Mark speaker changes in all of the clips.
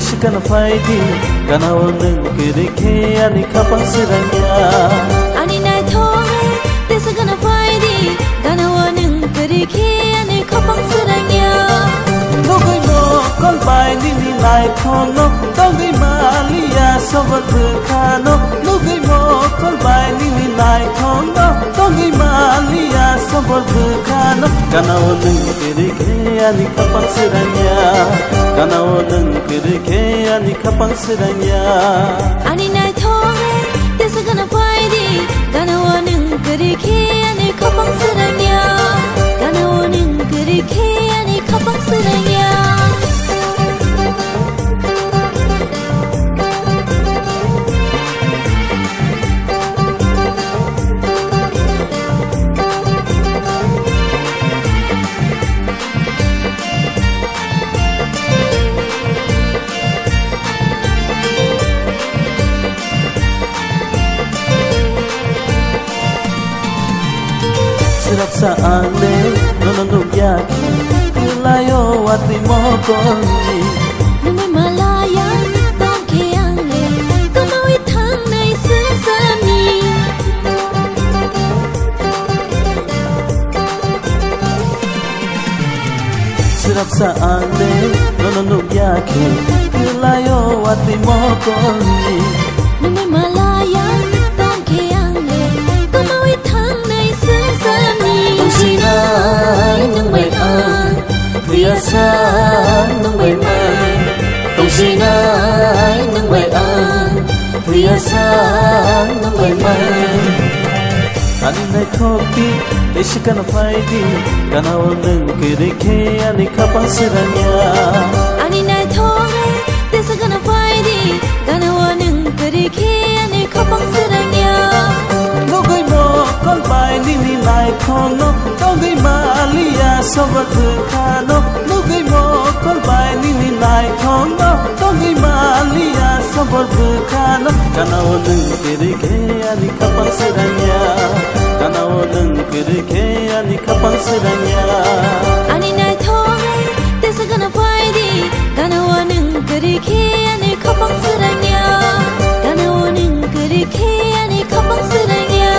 Speaker 1: Deshikan faidi Ganao nung kirike ani kapang siranya
Speaker 2: Ani nai thore Deshikan faidi Ganao nung kirike ani kapang siranya
Speaker 1: Nugay mo kon bai nini lai kono Dogay malia sobat kano Nugay mo kon bai nini lai kono Dogay malia sobat kano Ganao nung kirike ani kapang siranya Ganao nung kirike ani kapang siranya
Speaker 2: Ani nai thore Deshikan faidi Ganao nung kirike ani kapang siranya Ganao nung kirike ani kapang siranya
Speaker 1: Sirap sa ane nononong yaki Kulayo at imokoni
Speaker 2: Nung malaya Tong kiangle Kumawit hang nai sesami
Speaker 1: Sirap sa ane nononong yaki Kulayo at imokoni
Speaker 2: Nung malaya Tong kiangle Kumawit hang nai sesami
Speaker 1: Tong sinay nung may an Priyasan nung may man Tong sinay nung may an Priyasan nung may man Aninay kopi Deshikan faidi Ganao nung kirike ani kapang siranya
Speaker 2: Ani nai thore Deshikan faidi Ganao nung kirike ani kapang siranya
Speaker 1: Nugay mo kon bai nini lai kono Dogay malia sobat kano Nugay mo kon bai nini lai kono Dogay malia sobat kano Ganao nung kirike ani kapang siranya Ganao nung kirike ani kapang siranya
Speaker 2: Ani nai thore Deshikan faidi Ganao nung kirike ani kapang siranya Ganao nung kirike ani kapang siranya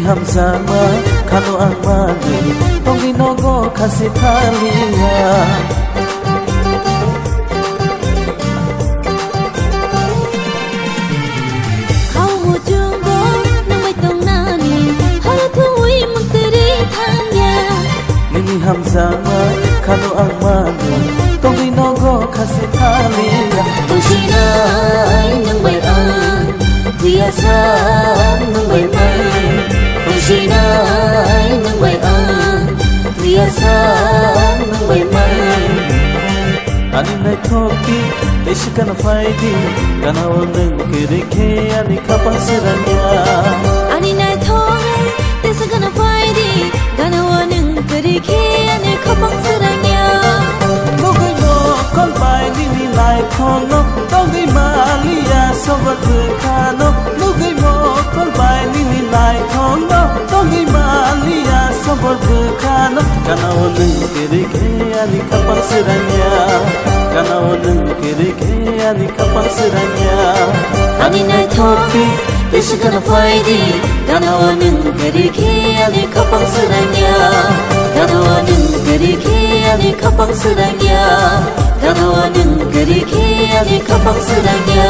Speaker 1: Hamzama kano ang mali Tong ginogo kasi taliya
Speaker 2: Kau mo jumbo na may tong nani Halatuwi magtiritanya
Speaker 1: Nini Hamzama kano ang mali Tong ginogo kasi taliya
Speaker 2: Tong sinay ng may an Priyasan ng may man Sinay ng may an Priyasan ng may man
Speaker 1: Aninay kopi Deshikan faidi Ganao nung kirike ani kapang siranya
Speaker 2: Ani nai thore Deshikan faidi Ganao nung kirike ani kapang siranya
Speaker 1: Nugay mo kon bai nini lai kono Dogay malia sobat kano Nugay mo kon bai nini lai kono Dogay malia sobat kano Ganao nung kirike ani kapang siranya Ganao nung kirike ani kapang siranya
Speaker 2: Ani nai thore Deshikan faidi Ganao nung kirike ani kapang siranya Ganao nung kirike ani kapang siranya Ganao nung kirike ani kapang siranya